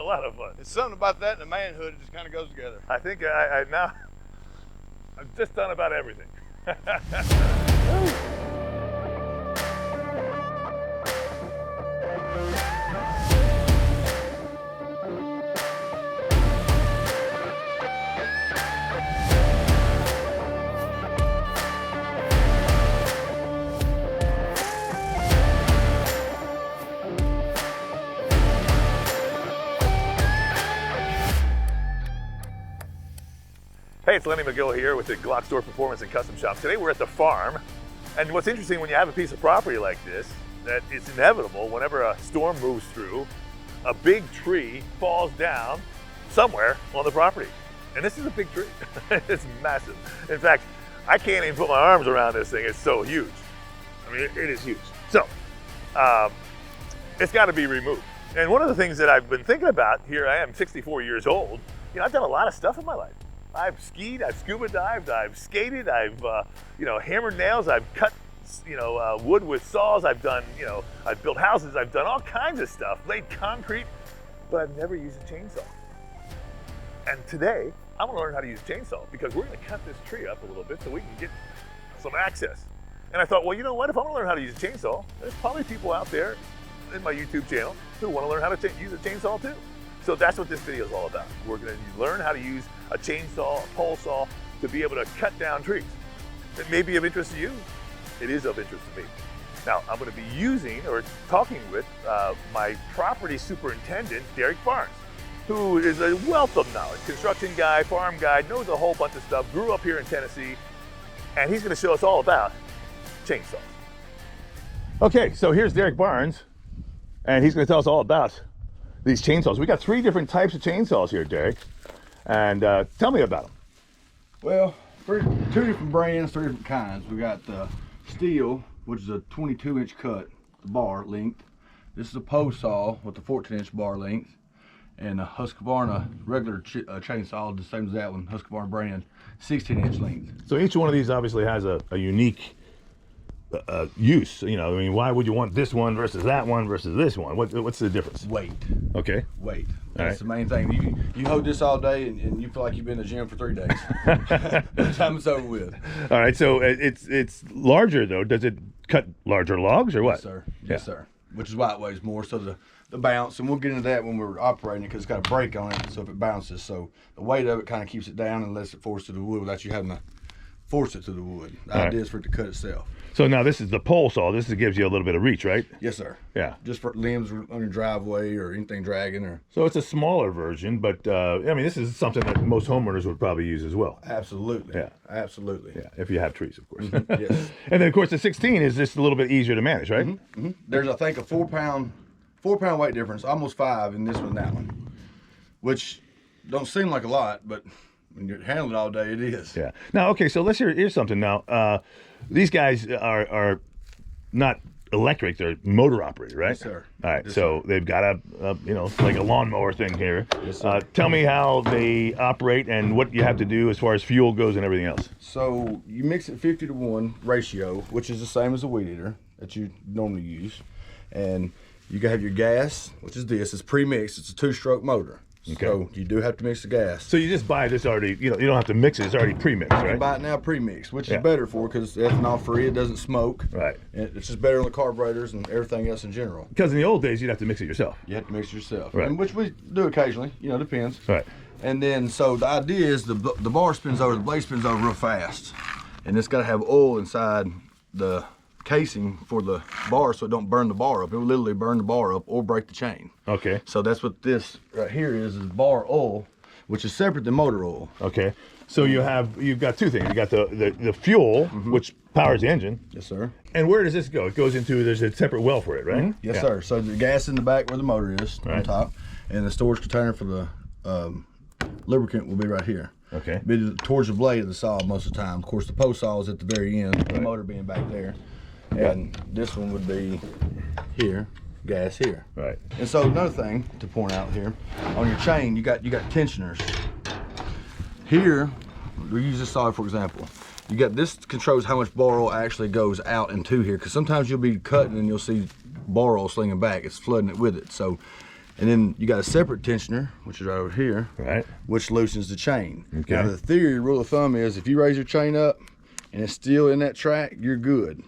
lot of fun. It's something about that and the manhood, it just kind of goes together. I think now, I've just done about everything. Hey, it's Lenny Magill here with the GlockStore Performance and Custom Shop. Today we're at the farm, and what's interesting when you have a piece of property like this, that it's inevitable whenever a storm moves through, a big tree falls down somewhere on the property. And this is a big tree. It's massive. In fact, I can't even put my arms around this thing. It's so huge. I mean, it is huge. So, it's got to be removed. And one of the things that I've been thinking about, here I am, 64 years old, you know, I've done a lot of stuff in my life. I've skied, I've scuba dived, I've skated, I've hammered nails, I've cut wood with saws, I've done, I've built houses, I've done all kinds of stuff, laid concrete, but I've never used a chainsaw. And today, I'm gonna learn how to use a chainsaw because we're gonna cut this tree up a little bit so we can get some access. And I thought, well, you know what, if I'm gonna learn how to use a chainsaw, there's probably people out there in my YouTube channel who wanna learn how to use a chainsaw too. So that's what this video is all about. We're gonna learn how to use a chainsaw, a pole saw, to be able to cut down trees. It may be of interest to you. It is of interest to me. Now, I'm gonna be using or talking with my property superintendent, Derek Barnes, who is a wealth of knowledge, construction guy, farm guy, knows a whole bunch of stuff, grew up here in Tennessee, and he's gonna show us all about chainsaws. Okay, so here's Derek Barnes, and he's gonna tell us all about these chainsaws. We got 3 different types of chainsaws here, Derek. And tell me about them. Well, 2 different brands, 3 different kinds. We got the steel, which is a 22-inch cut, the bar length. This is a pole saw with a 14-inch bar length. And a Husqvarna regular chainsaw, the same as that one, Husqvarna brand, 16-inch length. So each one of these obviously has a unique use. I mean, why would you want this one versus that one versus this one? What's the difference? Weight. Okay. Weight. That's the main thing. You hold this all day and you feel like you've been in the gym for 3 days. By the time it's over with. All right, so it's larger though. Does it cut larger logs or what? Yes, sir. Yes, sir. Which is why it weighs more. So the bounce, and we'll get into that when we're operating it because it's got a brake on it, so if it bounces. So the weight of it kind of keeps it down and lets it force to the wood without you having to force it to the wood. The idea is for it to cut itself. So now this is the pole saw. This gives you a little bit of reach, right? Yes, sir. Yeah. Just for limbs on your driveway or anything dragging. So it's a smaller version, but I mean, this is something that most homeowners would probably use as well. Absolutely. Yeah. Absolutely. Yeah, if you have trees, of course. Mm-hmm. Yes. And then, of course, the 16 is just a little bit easier to manage, right? Mm-hmm. Mm-hmm. There's, I think, a 4 pound weight difference, almost 5 in this one and that one, which don't seem like a lot, but when you're handling it all day, it is. Yeah. Now, okay, so here's something now. These guys are not electric, they're motor operated, right? Yes, sir. All right, Yes, so sir. they've got like a lawnmower thing here. Yes, sir. Tell me how they operate and what you have to do as far as fuel goes and everything else. So you mix it 50-to-1 ratio, which is the same as a weed eater that you normally use. And you can have your gas, which is this. It's pre-mixed. It's a 2-stroke motor. Okay. So you do have to mix the gas. So you just buy this already, you don't have to mix it. It's already pre-mixed, right? You can buy it now pre-mixed, which is better for it because it's ethanol free. It doesn't smoke. Right. And it's just better on the carburetors and everything else in general. Because in the old days, you'd have to mix it yourself. You have to mix it yourself. Right. And which we do occasionally. Depends. Right. And then, so the idea is the bar spins over, the blade spins over real fast. And it's got to have oil inside the casing for the bar so it don't burn the bar up. It will literally burn the bar up or break the chain. Okay. So that's what this right here is bar oil, which is separate than motor oil. Okay. So you've got 2 things. You got the fuel, which powers the engine. Yes, sir. And where does this go? It goes into, there's a separate well for it, right? Yes, sir. So the gas in the back where the motor is on top, and the storage container for the lubricant will be right here. Okay. Be towards the blade of the saw most of the time. Of course, the post saw is at the very end, the motor being back there. And this one would be here, gas here. Right. And so another thing to point out here, on your chain, you got tensioners. Here, we use this saw for example. You got this controls how much bar oil actually goes out into here, because sometimes you'll be cutting and you'll see bar oil slinging back. It's flooding it with it. So And then you got a separate tensioner, which is right over here, right, which loosens the chain. Okay. Now the theory, rule of thumb is if you raise your chain up and it's still in that track, you're good.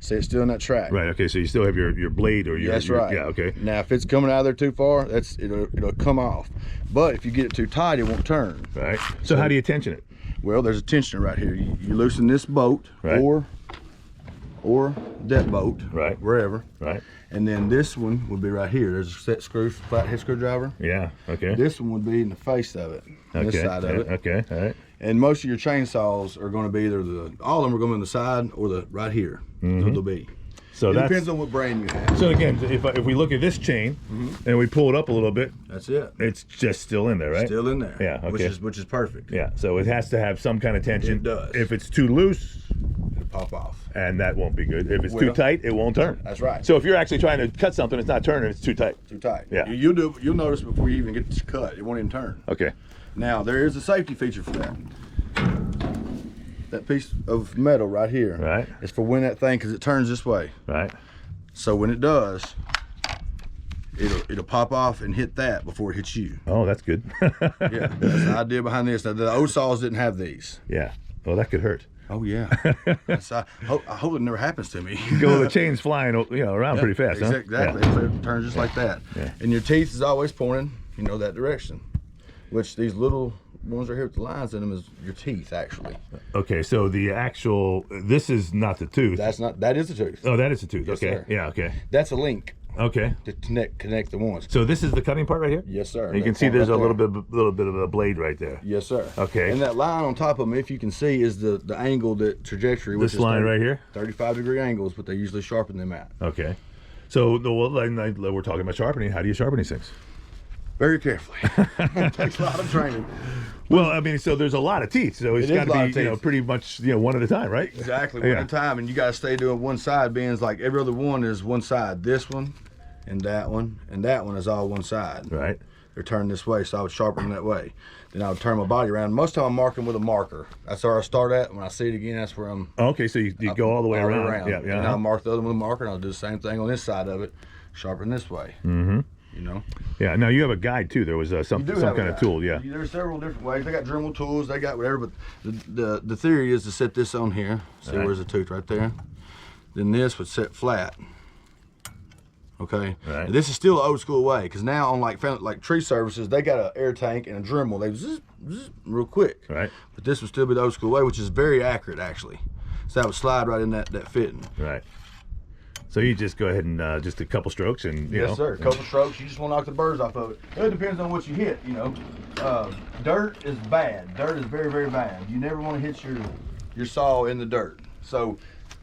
Say it's still in that track. Right. Okay. So you still have your blade or your. That's right. Yeah. Okay. Now if it's coming out of there too far, it'll come off. But if you get it too tight, it won't turn. Right. So how do you tension it? Well, there's a tensioner right here. You loosen this bolt, right, or that bolt, right, wherever. Right. And then this one would be right here. There's a set screw, flathead screwdriver. Yeah. Okay. This one would be in the face of it. Okay. This side of it. Okay. All right. And most of your chainsaws are going to be either all of them are going to be on the side or the right here. They'll be. So it that depends on what brand you have. So again, if we look at this chain and we pull it up a little bit, that's it. It's just still in there, right? Still in there. Yeah. Okay. Which is perfect. Yeah. So it has to have some kind of tension. It does. If it's too loose, it'll pop off. And that won't be good. If it's too tight, it won't turn. That's right. So if you're actually trying to cut something, it's not turning, it's too tight. Too tight. Yeah. You'll notice before you even get this cut, it won't even turn. Okay. Now there is a safety feature for that. That piece of metal right here, right, is for when that thing, because it turns this way. Right. So when it does, it'll pop off and hit that before it hits you. Oh, that's good. Yeah, that's the idea behind this. Now the old saws didn't have these. Yeah. Well, that could hurt. Oh yeah. I hope it never happens to me. Go the chain's flying, around pretty fast, huh? Exactly. Yeah. It turns just like that. Yeah. And your teeth is always pointing, that direction. Which these little ones right here with the lines in them is your teeth, actually. Okay, so this is not the tooth. That is the tooth. Oh, that is the tooth. Yes, Okay. sir. Yeah. Okay. That's a link. Okay. To connect the ones. So this is the cutting part right here? Yes, sir. And you can see there's a little bit of a blade right there. Yes, sir. Okay. And that line on top of them, if you can see, is the angle, the trajectory. This line right here? 35-degree angles, but they usually sharpen them at. Okay. So we're talking about sharpening. How do you sharpen these things? Very carefully. It takes a lot of training. Well, I mean, so there's a lot of teeth, so it's got to be, pretty much, one at a time, right? Exactly, one at a time, and you got to stay doing one side, being like every other one is one side. This one, and that one is all one side. Right. They're turned this way, so I would sharpen them that way. Then I would turn my body around. Most of the time I'm marking with a marker. That's where I start at. When I see it again, that's where I'm. Okay, so you go all the way around. Yeah, yeah. And I'll mark the other one with a marker, and I'll do the same thing on this side of it, sharpen this way. Mm-hmm. Yeah. Now you have a guide too. There was some kind of tool. Yeah. There's several different ways. They got Dremel tools. They got whatever. But the theory is to set this on here. See, where's the tooth right there? Then this would set flat. Okay. Right. This is still the old school way, because now on like tree services, they got an air tank and a Dremel. They zzz, zzz, real quick. Right. But this would still be the old school way, which is very accurate actually. So that would slide right in that fitting. Right. So you just go ahead and just a couple strokes and yes, sir. A couple strokes. You just want to knock the birds off of it. It depends on what you hit. Dirt is bad. Dirt is very, very bad. You never want to hit your saw in the dirt. So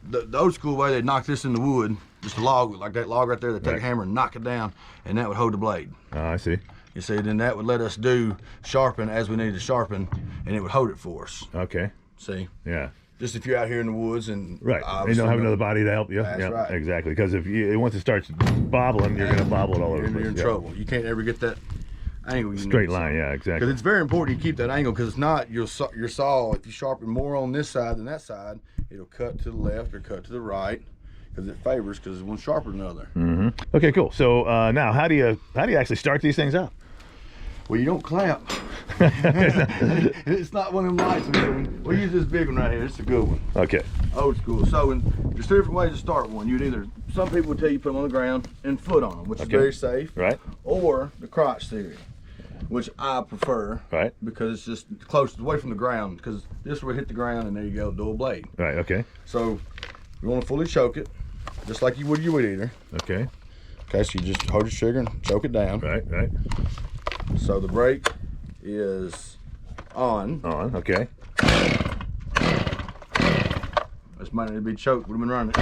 the old school way, they'd knock this in the wood, just a log, like that log right there. They'd take a hammer and knock it down, and that would hold the blade. Oh, I see. You see, then that would let us sharpen as we needed to sharpen, and it would hold it for us. Okay. See? Yeah. Just if you're out here in the woods and you don't have another body to help you. That's right. Exactly. Because if once it starts bobbling, you're going to bobble it all over the place. You're in trouble. You can't ever get that angle. Straight line, yeah, exactly. Because it's very important you keep that angle, because it's not your saw. If you sharpen more on this side than that side, it'll cut to the left or cut to the right, because it favors, because one's sharper than the other. Mm-hmm. Okay, cool. So now, how do you actually start these things up? Well, you don't clamp. It's not one of them lights. We'll use this big one right here. It's a good one. Okay. Old school. So there's two different ways to start one. Some people would tell you put them on the ground and foot on them, which is very safe. Right. Or the crotch theory, which I prefer. Right. Because it's just close, away from the ground. Because this will hit the ground, and there you go, dual blade. Right. Okay. So you want to fully choke it, just like you would your weed eater. Okay. Okay. So you just hold your trigger and choke it down. Right. Right. So the brake is on. On. Okay. This might need to be choked. Would have been running it.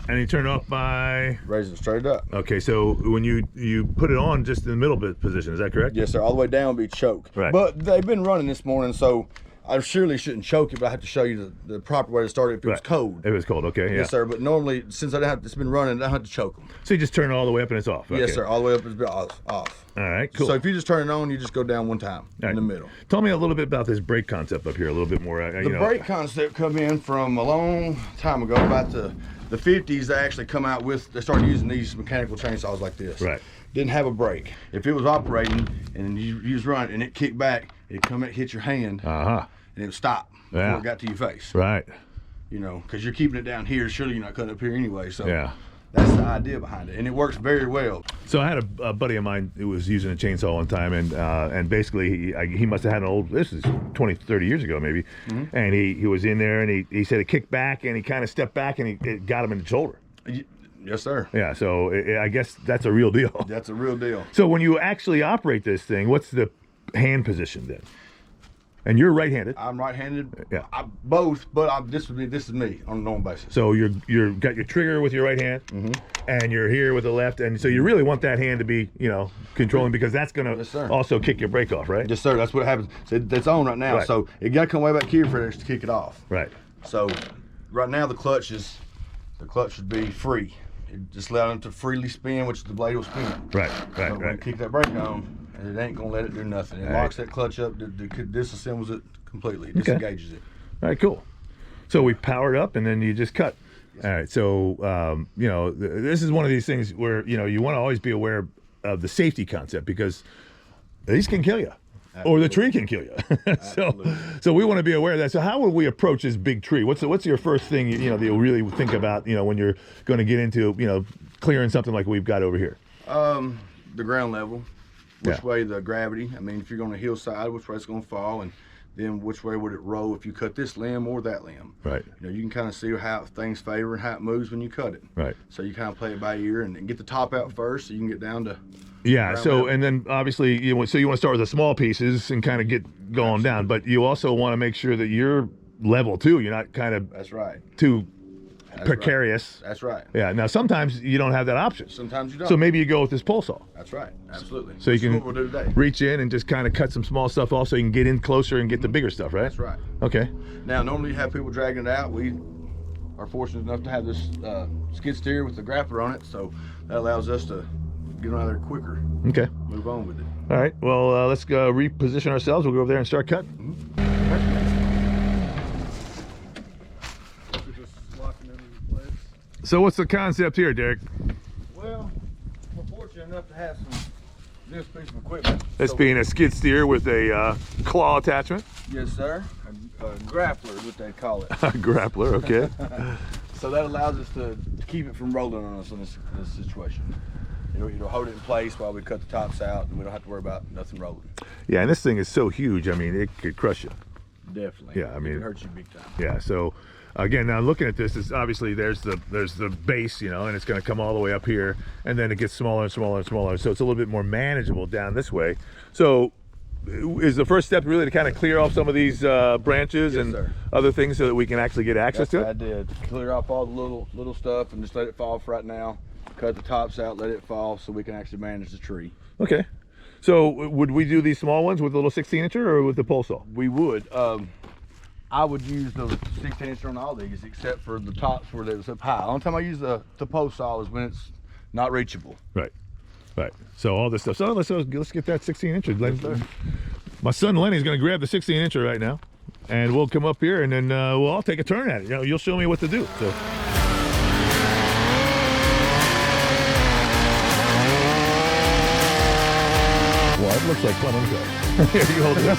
And you turn it off by raising it straight up. Okay, so when you put it on just in the middle position, is that correct? Yes, sir. All the way down would be choke. Right. But they've been running this morning, so I surely shouldn't choke it, but I have to show you the proper way to start it if it was cold. If it was cold, okay, yeah. Yes, sir. But normally, since it's been running, I don't have to choke them. So you just turn it all the way up and it's off? Okay. Yes, sir. All the way up is off. All right, cool. So if you just turn it on, you just go down one time in the middle. Tell me a little bit about this brake concept up here, a little bit more. The brake concept come in from a long time ago, about the 50s. They actually come out with, they started using these mechanical chainsaws like this. Right. Didn't have a brake. If it was operating and you was running and it kicked back, it'd come and hit your hand, and it would stop before it got to your face. Right. You know, because you're keeping it down here. Surely you're not cutting up here anyway. So yeah. That's the idea behind it, and it works very well. So I had a buddy of mine who was using a chainsaw one time, and basically he must have had an old, this is 20, 30 years ago maybe, and he was in there, and he said it kicked back, and he kind of stepped back, and it got him in the shoulder. Yes, sir. Yeah, so I guess that's a real deal. That's a real deal. So when you actually operate this thing, what's the hand position then? And you're right-handed. I'm right-handed. Yeah. Both, but this is me on a normal basis. So you're got your trigger with your right hand, and you're here with the left, and so you really want that hand to be, you know, controlling, because that's gonna also kick your brake off, right? Yes, sir. That's what happens. So it's on right now, so it got to come way back here for it to kick it off. Right. So right now the clutch should be free. It just allows them to freely spin, which the blade will spin. Right. So when you kick that brake on, it ain't gonna let it do nothing. It locks that clutch up, disassembles it completely, disengages it. All right, cool. So we power it up, and then you just cut. Yes. All right, so you know, this is one of these things where, you know, you want to always be aware of the safety concept, because these can kill you. Absolutely. Or the tree can kill you. so we want to be aware of that. So how would we approach this big tree? What's your first thing, you know, that you really think about, you know, when you're going to get into, you know, clearing something like we've got over here? The ground level, which way the gravity. I mean, if you're going to hillside, which way it's going to fall, and then which way would it roll if you cut this limb or that limb. Right. You know, you can kind of see how things favor and how it moves when you cut it. Right. So you kind of play it by ear and get the top out first, so you can get down to. Yeah. So and then obviously you want to start with the small pieces and kind of get going down, but you also want to make sure that you're level too. You're not kind of too precarious. Right. That's right. Yeah. Now sometimes you don't have that option. Sometimes you don't. So maybe you go with this pole saw. That's right. Absolutely. So you can reach in and just kind of cut some small stuff off, so you can get in closer and get the bigger stuff, right? That's right. Okay. Now normally you have people dragging it out. We are fortunate enough to have this skid steer with the grappler on it, so that allows us to get out of there quicker. Okay. Move on with it. All right. Well, let's go reposition ourselves. We'll go over there and start cutting. So what's the concept here, Derek? Well, we're fortunate enough to have this piece of equipment. This being a skid steer with a claw attachment. Yes, sir. A grappler, what they call it. A grappler, okay. So that allows us to keep it from rolling on us in this situation. It'll hold it in place while we cut the tops out, and we don't have to worry about nothing rolling. Yeah, and this thing is so huge. I mean, it could crush you. Definitely. Yeah, I mean, it hurts you big time. Yeah. So, again, now looking at this, is obviously there's the base, you know, and it's going to come all the way up here, and then it gets smaller and smaller and smaller. So it's a little bit more manageable down this way. So, is the first step really to kind of clear off some of these branches and other things so that we can actually get access to it? I did. Clear off all the little stuff and just let it fall for right now. Cut the tops out, let it fall, so we can actually manage the tree. Okay. So would we do these small ones with a little 16-incher or with the pole saw? We would. I would use the 16-incher on all these, except for the tops where it's up high. The only time I use the pole saw is when it's not reachable. Right. Right. So all this stuff. So let's get that 16-incher. Yes, my son Lenny's going to grab the 16-incher right now, and we'll come up here, and then we'll all take a turn at it. You know, you'll show me what to do. So. Well, it looks like fun. Here, you hold this.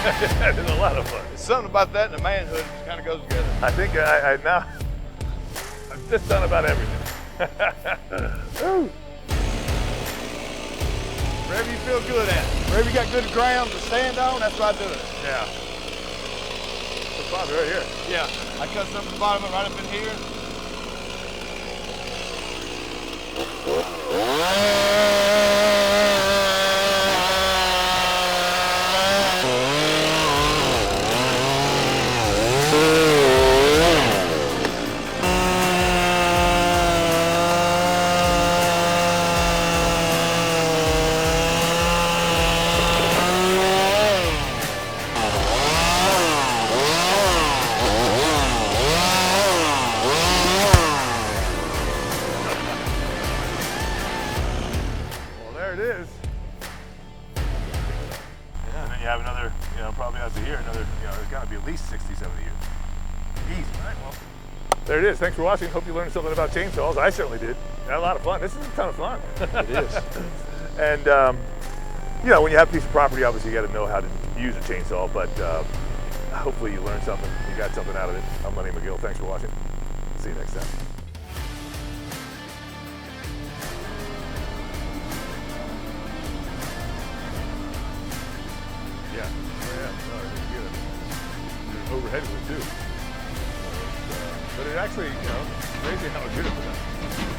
It's a lot of fun. It's something about that and the manhood just kind of goes together. I think I now, I've just done about everything. Wherever you feel good at, wherever you got good ground to stand on, that's what I do it. Yeah. It's probably right here. Yeah, I cut some at the bottom of it right up in here. Have another, probably after here, another, there's got to be at least 60, 70 years. Easy. All right, well, there it is. Thanks for watching. Hope you learned something about chainsaws. I certainly did. Had a lot of fun. This is a ton of fun. It is. And, when you have a piece of property, obviously you got to know how to use a chainsaw, but hopefully you learned something. You got something out of it. I'm Lenny Magill. Thanks for watching. See you next time. Overhead with it too. But it actually, crazy how good it was.